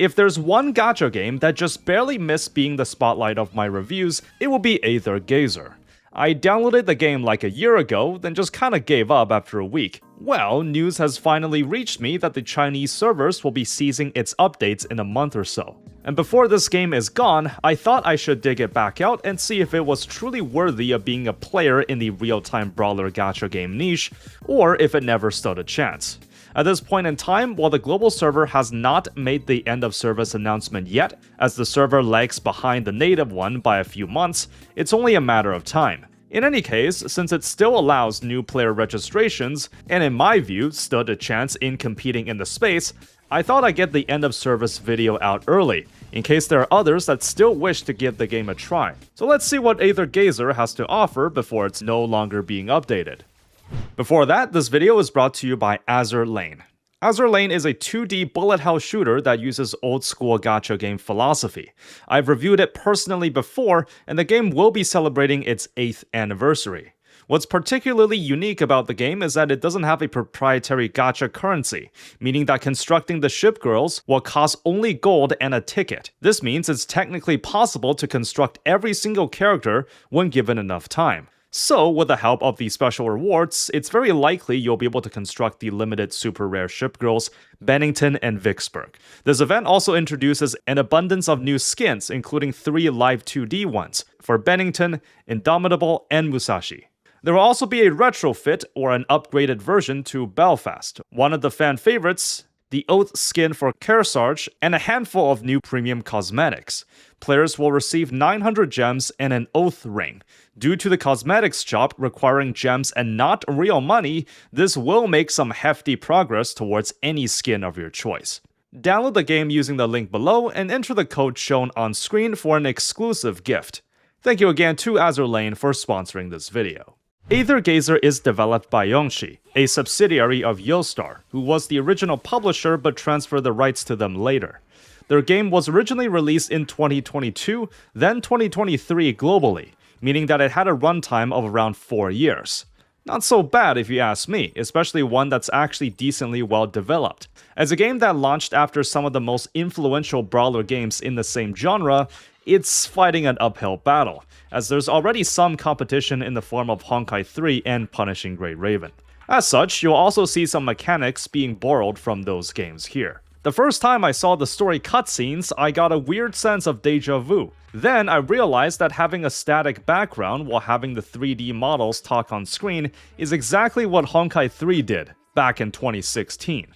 If there's one gacha game that just barely missed being the spotlight of my reviews, it will be Aether Gazer. I downloaded the game like a year ago, then just kinda gave up after a week. Well, news has finally reached me that the Chinese servers will be ceasing its updates in a month or so. And before this game is gone, I thought I should dig it back out and see if it was truly worthy of being a player in the real-time brawler gacha game niche, or if it never stood a chance. At this point in time, while the global server has not made the end of service announcement yet, as the server lags behind the native one by a few months, it's only a matter of time. In any case, since it still allows new player registrations, and in my view stood a chance in competing in the space, I thought I'd get the end of service video out early, in case there are others that still wish to give the game a try. So let's see what Aether Gazer has to offer before it's no longer being updated. Before that, this video is brought to you by Azur Lane. Azur Lane is a 2D bullet hell shooter that uses old school gacha game philosophy. I've reviewed it personally before, and the game will be celebrating its 8th anniversary. What's particularly unique about the game is that it doesn't have a proprietary gacha currency, meaning that constructing the ship girls will cost only gold and a ticket. This means it's technically possible to construct every single character when given enough time. So, with the help of these special rewards, it's very likely you'll be able to construct the limited super rare ship girls, Bennington and Vicksburg. This event also introduces an abundance of new skins, including 3 live 2D ones, for Bennington, Indomitable, and Musashi. There will also be a retrofit or an upgraded version to Belfast, one of the fan favorites, the Oath skin for Kearsarge, and a handful of new premium cosmetics. Players will receive 900 gems and an Oath ring. Due to the cosmetics shop requiring gems and not real money, this will make some hefty progress towards any skin of your choice. Download the game using the link below and enter the code shown on screen for an exclusive gift. Thank you again to Azur Lane for sponsoring this video. Aether Gazer is developed by Yongshi, a subsidiary of Yostar, who was the original publisher but transferred the rights to them later. Their game was originally released in 2022, then 2023 globally, meaning that it had a runtime of around 4 years. Not so bad if you ask me, especially one that's actually decently well developed. As a game that launched after some of the most influential brawler games in the same genre, it's fighting an uphill battle, as there's already some competition in the form of Honkai 3 and Punishing Great Raven. As such, you'll also see some mechanics being borrowed from those games here. The first time I saw the story cutscenes, I got a weird sense of deja vu. Then I realized that having a static background while having the 3D models talk on screen is exactly what Honkai 3 did back in 2016.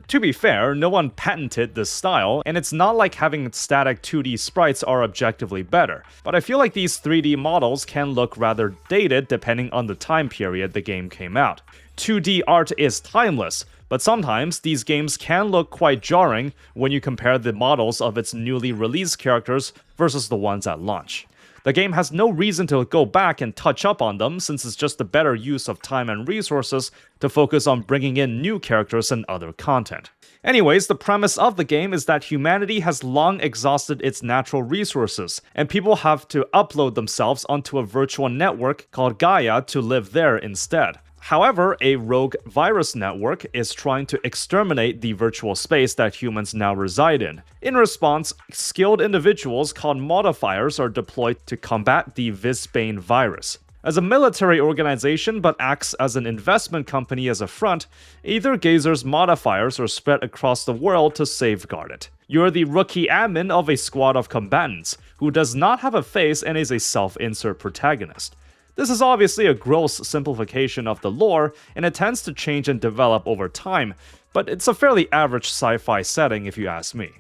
To be fair, no one patented this style, and it's not like having static 2D sprites are objectively better, but I feel like these 3D models can look rather dated depending on the time period the game came out. 2D art is timeless, but sometimes these games can look quite jarring when you compare the models of its newly released characters versus the ones at launch. The game has no reason to go back and touch up on them since it's just a better use of time and resources to focus on bringing in new characters and other content. Anyways, the premise of the game is that humanity has long exhausted its natural resources, and people have to upload themselves onto a virtual network called Gaia to live there instead. However, a rogue virus network is trying to exterminate the virtual space that humans now reside in. In response, skilled individuals called modifiers are deployed to combat the Visbane virus. As a military organization but acts as an investment company as a front, Aether Gazer's modifiers are spread across the world to safeguard it. You're the rookie admin of a squad of combatants, who does not have a face and is a self-insert protagonist. This is obviously a gross simplification of the lore, and it tends to change and develop over time, but it's a fairly average sci-fi setting if you ask me.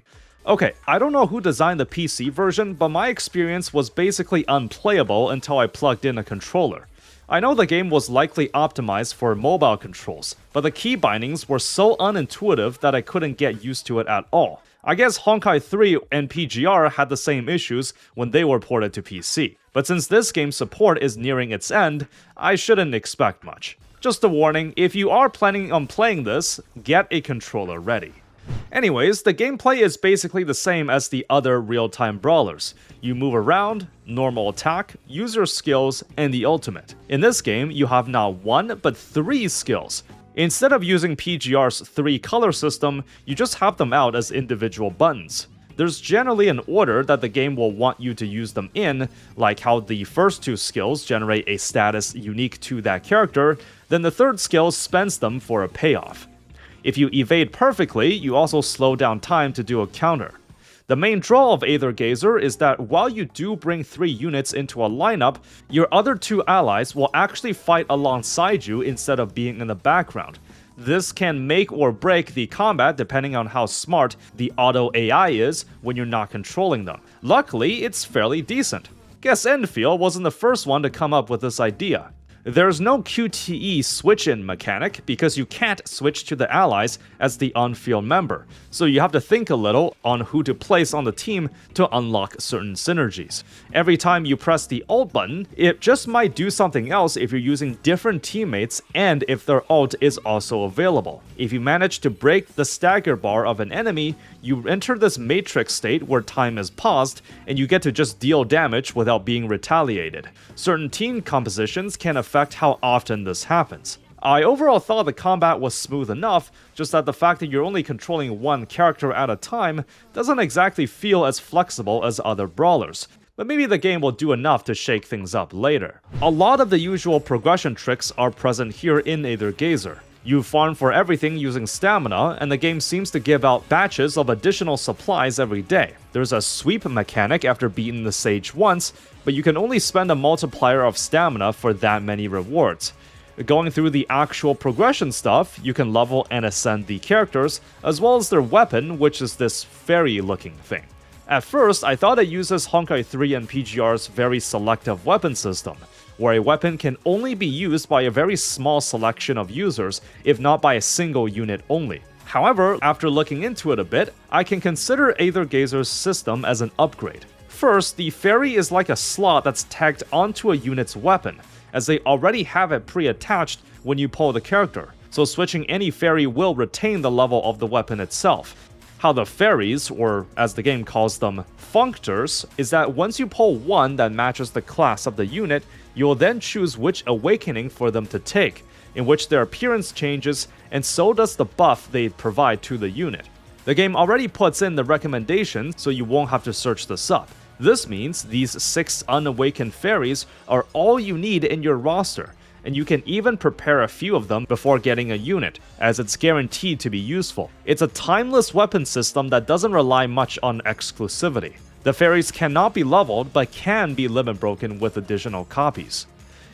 Okay, I don't know who designed the PC version, but my experience was basically unplayable until I plugged in a controller. I know the game was likely optimized for mobile controls, but the key bindings were so unintuitive that I couldn't get used to it at all. I guess Honkai 3 and PGR had the same issues when they were ported to PC, but since this game's support is nearing its end, I shouldn't expect much. Just a warning, if you are planning on playing this, get a controller ready. Anyways, the gameplay is basically the same as the other real-time brawlers. You move around, normal attack, use your skills, and the ultimate. In this game, you have not 1 but 3 skills. Instead of using PGR's 3-color system, you just have them out as individual buttons. There's generally an order that the game will want you to use them in, like how the first 2 skills generate a status unique to that character, then the third skill spends them for a payoff. If you evade perfectly, you also slow down time to do a counter. The main draw of Aether Gazer is that while you do bring 3 units into a lineup, your other 2 allies will actually fight alongside you instead of being in the background. This can make or break the combat depending on how smart the auto AI is when you're not controlling them. Luckily, it's fairly decent. Guess Enfield wasn't the first one to come up with this idea. There's no QTE switch-in mechanic because you can't switch to the allies as the on-field member, so you have to think a little on who to place on the team to unlock certain synergies. Every time you press the ult button, it just might do something else if you're using different teammates and if their ult is also available. If you manage to break the stagger bar of an enemy, you enter this matrix state where time is paused and you get to just deal damage without being retaliated. Certain team compositions can affect how often this happens. I overall thought the combat was smooth enough, just that the fact that you're only controlling one character at a time doesn't exactly feel as flexible as other brawlers. But maybe the game will do enough to shake things up later. A lot of the usual progression tricks are present here in Aether Gazer. You farm for everything using stamina, and the game seems to give out batches of additional supplies every day. There's a sweep mechanic after beating the Sage once, but you can only spend a multiplier of stamina for that many rewards. Going through the actual progression stuff, you can level and ascend the characters, as well as their weapon, which is this fairy-looking thing. At first, I thought it uses Honkai 3 and PGR's very selective weapon system, where a weapon can only be used by a very small selection of users, if not by a single unit only. However, after looking into it a bit, I can consider Aether Gazer's system as an upgrade. First, the fairy is like a slot that's tagged onto a unit's weapon, as they already have it pre-attached when you pull the character, so switching any fairy will retain the level of the weapon itself. How the fairies, or as the game calls them, functors, is that once you pull one that matches the class of the unit, you'll then choose which awakening for them to take, in which their appearance changes, and so does the buff they provide to the unit. The game already puts in the recommendation, so you won't have to search this up. This means these 6 unawakened fairies are all you need in your roster, and you can even prepare a few of them before getting a unit, as it's guaranteed to be useful. It's a timeless weapon system that doesn't rely much on exclusivity. The fairies cannot be leveled, but can be limit broken with additional copies.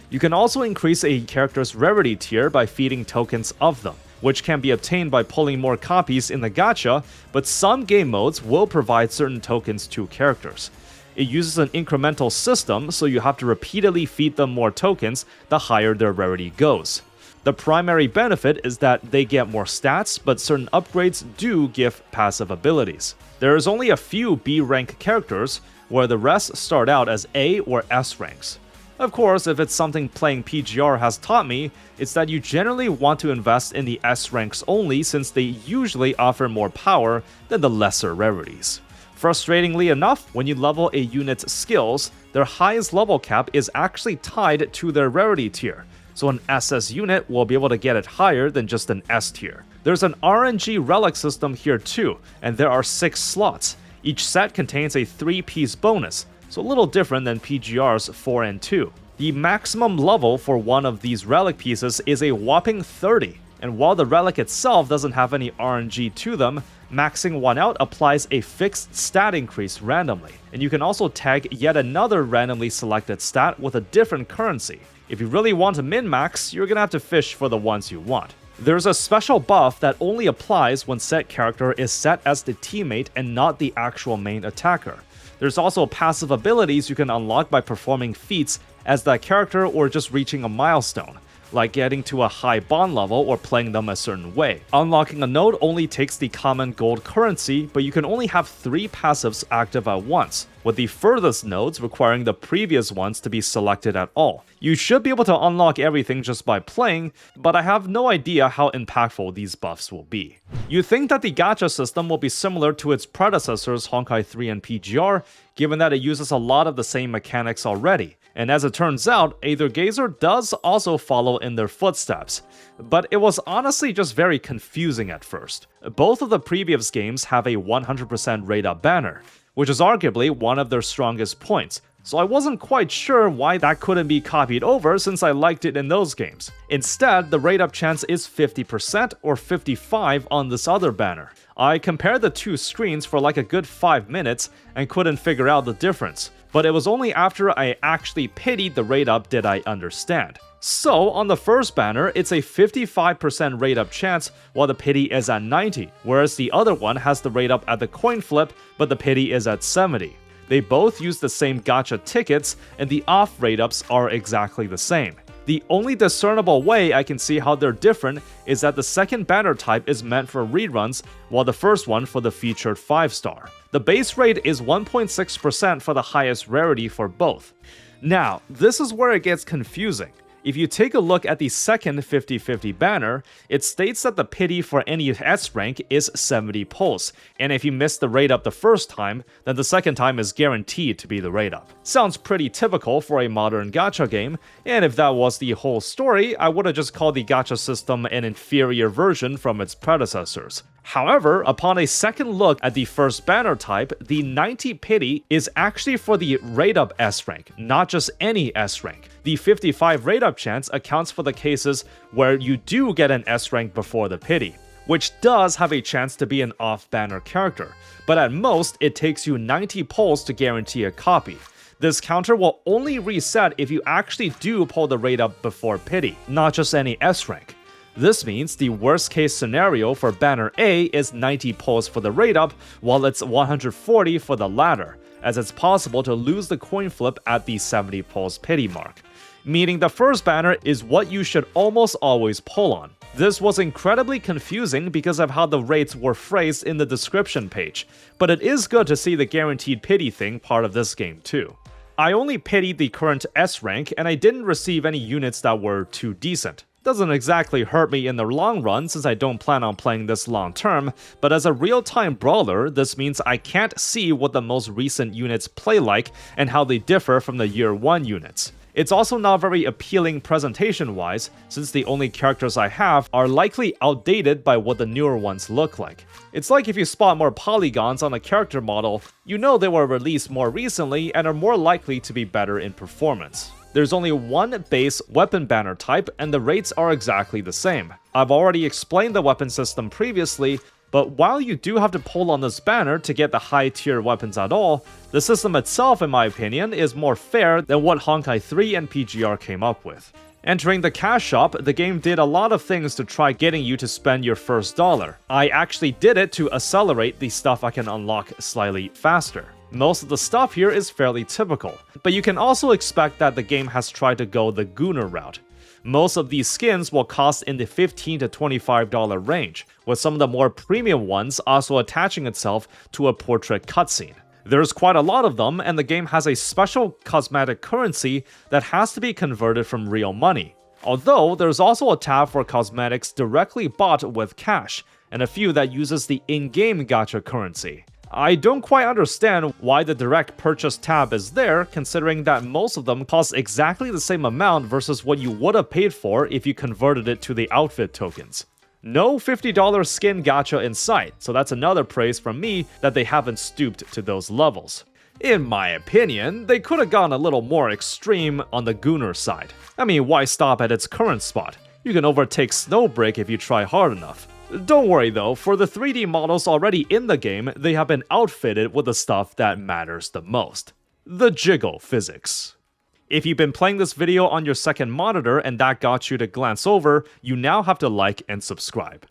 You can also increase a character's rarity tier by feeding tokens of them, which can be obtained by pulling more copies in the gacha, but some game modes will provide certain tokens to characters. It uses an incremental system, so you have to repeatedly feed them more tokens the higher their rarity goes. The primary benefit is that they get more stats, but certain upgrades do give passive abilities. There is only a few B rank characters, where the rest start out as A or S ranks. Of course, if it's something playing PGR has taught me, it's that you generally want to invest in the S ranks only, since they usually offer more power than the lesser rarities. Frustratingly enough, when you level a unit's skills, their highest level cap is actually tied to their rarity tier, so an SS unit will be able to get it higher than just an S tier. There's an RNG relic system here too, and there are 6 slots. Each set contains a 3-piece bonus, so a little different than PGR's 4 and 2. The maximum level for one of these relic pieces is a whopping 30, and while the relic itself doesn't have any RNG to them, maxing one out applies a fixed stat increase randomly, and you can also tag yet another randomly selected stat with a different currency. If you really want to min-max, you're gonna have to fish for the ones you want. There's a special buff that only applies when said character is set as the teammate and not the actual main attacker. There's also passive abilities you can unlock by performing feats as that character or just reaching a milestone, like getting to a high bond level or playing them a certain way. Unlocking a node only takes the common gold currency, but you can only have 3 passives active at once, with the furthest nodes requiring the previous ones to be selected at all. You should be able to unlock everything just by playing, but I have no idea how impactful these buffs will be. You'd think that the gacha system will be similar to its predecessors Honkai 3 and PGR, given that it uses a lot of the same mechanics already, And as it turns out, Aether Gazer does also follow in their footsteps. But it was honestly just very confusing at first. Both of the previous games have a 100% rate up banner, which is arguably one of their strongest points, so I wasn't quite sure why that couldn't be copied over since I liked it in those games. Instead, the rate up chance is 50% or 55% on this other banner. I compared the two screens for like a good 5 minutes and couldn't figure out the difference, but it was only after I actually pitied the rate up did I understand. So, on the first banner, it's a 55% rate up chance while the pity is at 90, whereas the other one has the rate up at the coin flip, but the pity is at 70. They both use the same gacha tickets, and the off rate ups are exactly the same. The only discernible way I can see how they're different is that the second banner type is meant for reruns, while the first one for the featured 5-star. The base rate is 1.6% for the highest rarity for both. Now, this is where it gets confusing. If you take a look at the second 50/50 banner, it states that the pity for any S rank is 70 pulse, and if you miss the rate up the first time, then the second time is guaranteed to be the rate up. Sounds pretty typical for a modern gacha game, and if that was the whole story, I would have just called the gacha system an inferior version from its predecessors. However, upon a second look at the first banner type, the 90 pity is actually for the rate up S rank, not just any S rank. The 55 rate up chance accounts for the cases where you do get an S rank before the pity, which does have a chance to be an off-banner character, but at most it takes you 90 pulls to guarantee a copy. This counter will only reset if you actually do pull the rate up before pity, not just any S rank. This means the worst case scenario for banner A is 90 pulls for the rate up, while it's 140 for the latter, as it's possible to lose the coin flip at the 70 pulls pity mark. Meaning the first banner is what you should almost always pull on. This was incredibly confusing because of how the rates were phrased in the description page, but it is good to see the guaranteed pity thing part of this game too. I only pitied the current S rank and I didn't receive any units that were too decent. Doesn't exactly hurt me in the long run since I don't plan on playing this long term, but as a real-time brawler, this means I can't see what the most recent units play like and how they differ from the year 1 units. It's also not very appealing presentation-wise, since the only characters I have are likely outdated by what the newer ones look like. It's like if you spot more polygons on a character model, you know they were released more recently and are more likely to be better in performance. There's only one base weapon banner type, and the rates are exactly the same. I've already explained the weapon system previously, but while you do have to pull on this banner to get the high tier weapons at all, the system itself, in my opinion, is more fair than what Honkai 3 and PGR came up with. Entering the cash shop, the game did a lot of things to try getting you to spend your first dollar. I actually did it to accelerate the stuff I can unlock slightly faster. Most of the stuff here is fairly typical, but you can also expect that the game has tried to go the Gunner route. Most of these skins will cost in the $15 to $25 range, with some of the more premium ones also attaching itself to a portrait cutscene. There's quite a lot of them, and the game has a special cosmetic currency that has to be converted from real money. Although, there's also a tab for cosmetics directly bought with cash, and a few that uses the in-game gacha currency. I don't quite understand why the direct purchase tab is there, considering that most of them cost exactly the same amount versus what you would have paid for if you converted it to the outfit tokens. No $50 skin gacha in sight, so that's another praise from me that they haven't stooped to those levels. In my opinion, they could have gone a little more extreme on the Gunner side. I mean, why stop at its current spot? You can overtake Snowbreak if you try hard enough. Don't worry though, for the 3D models already in the game, they have been outfitted with the stuff that matters the most. The jiggle physics. If you've been playing this video on your second monitor and that got you to glance over, you now have to like and subscribe.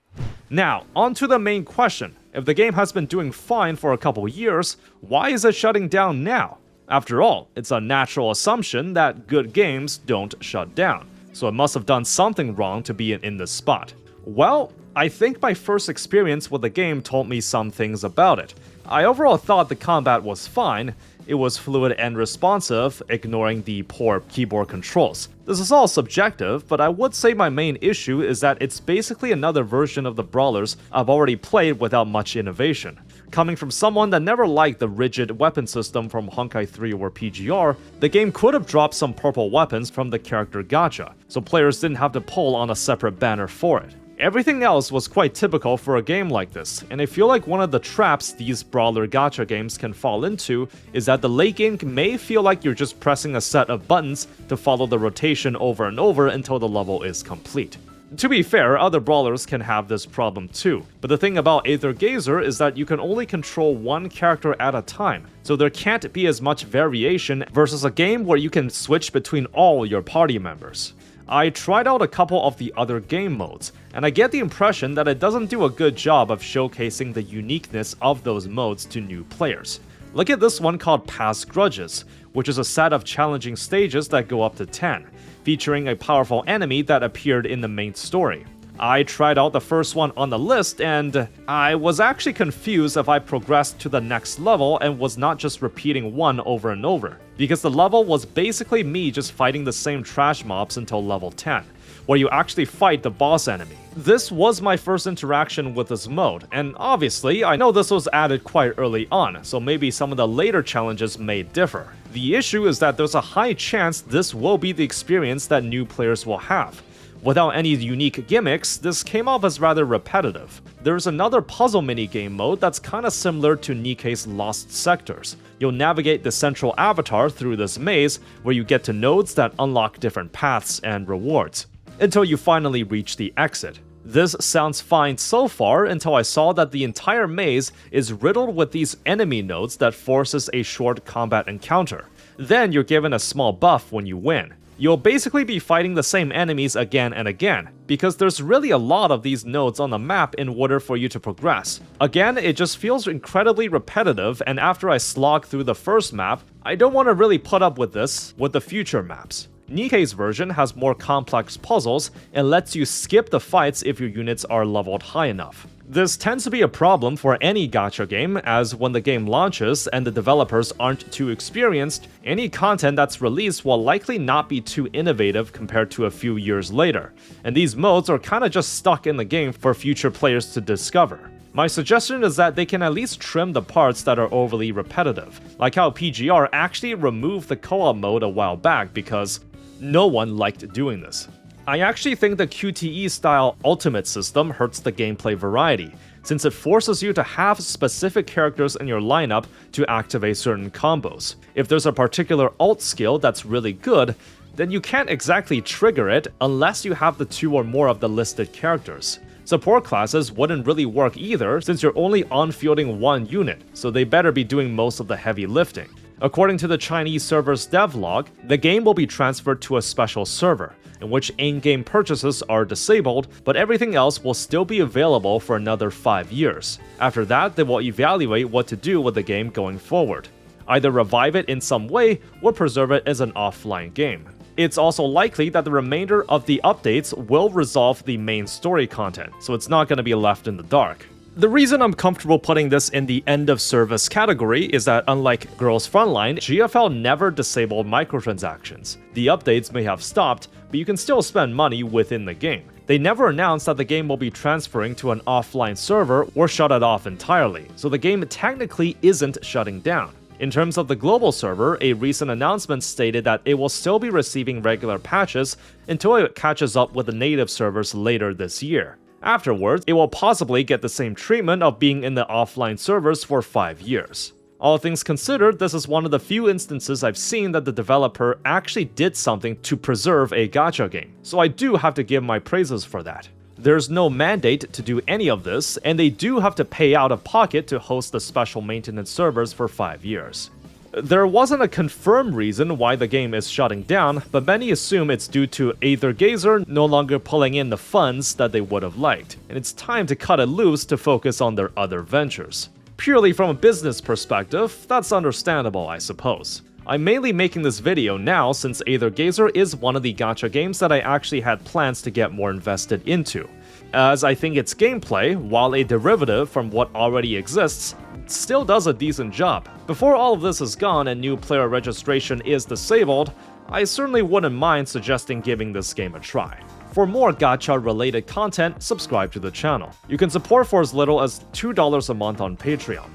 Now, on to the main question. If the game has been doing fine for a couple years, why is it shutting down now? After all, it's a natural assumption that good games don't shut down, so it must have done something wrong to be in this spot. Well, I think my first experience with the game told me some things about it. I overall thought the combat was fine. It was fluid and responsive, ignoring the poor keyboard controls. This is all subjective, but I would say my main issue is that it's basically another version of the brawlers I've already played without much innovation. Coming from someone that never liked the rigid weapon system from Honkai 3 or PGR, the game could have dropped some purple weapons from the character Gacha, so players didn't have to pull on a separate banner for it. Everything else was quite typical for a game like this, and I feel like one of the traps these brawler gacha games can fall into is that the late game may feel like you're just pressing a set of buttons to follow the rotation over and over until the level is complete. To be fair, other brawlers can have this problem too, but the thing about Aether Gazer is that you can only control one character at a time, so there can't be as much variation versus a game where you can switch between all your party members. I tried out a couple of the other game modes, and I get the impression that it doesn't do a good job of showcasing the uniqueness of those modes to new players. Look at this one called Past Grudges, which is a set of challenging stages that go up to 10, featuring a powerful enemy that appeared in the main story. I tried out the first one on the list, and I was actually confused if I progressed to the next level and was not just repeating one over and over, because the level was basically me just fighting the same trash mobs until level 10, where you actually fight the boss enemy. This was my first interaction with this mode, and obviously I know this was added quite early on, so maybe some of the later challenges may differ. The issue is that there's a high chance this will be the experience that new players will have. Without any unique gimmicks, this came off as rather repetitive. There's another puzzle minigame mode that's kinda similar to Nikkei's Lost Sectors. You'll navigate the central avatar through this maze, where you get to nodes that unlock different paths and rewards, until you finally reach the exit. This sounds fine so far until I saw that the entire maze is riddled with these enemy nodes that forces a short combat encounter. Then you're given a small buff when you win. You'll basically be fighting the same enemies again and again, because there's really a lot of these nodes on the map in order for you to progress. Again, it just feels incredibly repetitive, and after I slog through the first map, I don't want to really put up with this with the future maps. Nikkei's version has more complex puzzles and lets you skip the fights if your units are leveled high enough. This tends to be a problem for any gacha game, as when the game launches and the developers aren't too experienced, any content that's released will likely not be too innovative compared to a few years later, and these modes are kinda just stuck in the game for future players to discover. My suggestion is that they can at least trim the parts that are overly repetitive, like how PGR actually removed the co-op mode a while back because no one liked doing this. I actually think the QTE-style ultimate system hurts the gameplay variety, since it forces you to have specific characters in your lineup to activate certain combos. If there's a particular ult skill that's really good, then you can't exactly trigger it unless you have the 2 or more of the listed characters. Support classes wouldn't really work either, since you're only on-fielding one unit, so they better be doing most of the heavy lifting. According to the Chinese server's devlog, the game will be transferred to a special server, in which in-game purchases are disabled, but everything else will still be available for another 5 years. After that, they will evaluate what to do with the game going forward. Either revive it in some way, or preserve it as an offline game. It's also likely that the remainder of the updates will resolve the main story content, so it's not going to be left in the dark. The reason I'm comfortable putting this in the end-of-service category is that unlike Girls Frontline, GFL never disabled microtransactions. The updates may have stopped, but you can still spend money within the game. They never announced that the game will be transferring to an offline server or shut it off entirely, so the game technically isn't shutting down. In terms of the global server, a recent announcement stated that it will still be receiving regular patches until it catches up with the native servers later this year. Afterwards, it will possibly get the same treatment of being in the offline servers for 5 years. All things considered, this is one of the few instances I've seen that the developer actually did something to preserve a gacha game, so I do have to give my praises for that. There's no mandate to do any of this, and they do have to pay out of pocket to host the special maintenance servers for 5 years. There wasn't a confirmed reason why the game is shutting down, but many assume it's due to Aether Gazer no longer pulling in the funds that they would have liked, and it's time to cut it loose to focus on their other ventures. Purely from a business perspective, that's understandable, I suppose. I'm mainly making this video now since Aether Gazer is one of the gacha games that I actually had plans to get more invested into, as I think its gameplay, while a derivative from what already exists, still does a decent job. Before all of this is gone and new player registration is disabled, I certainly wouldn't mind suggesting giving this game a try. For more gacha-related content, subscribe to the channel. You can support for as little as $2 a month on Patreon.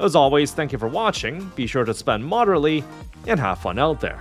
As always, thank you for watching, be sure to spend moderately, and have fun out there.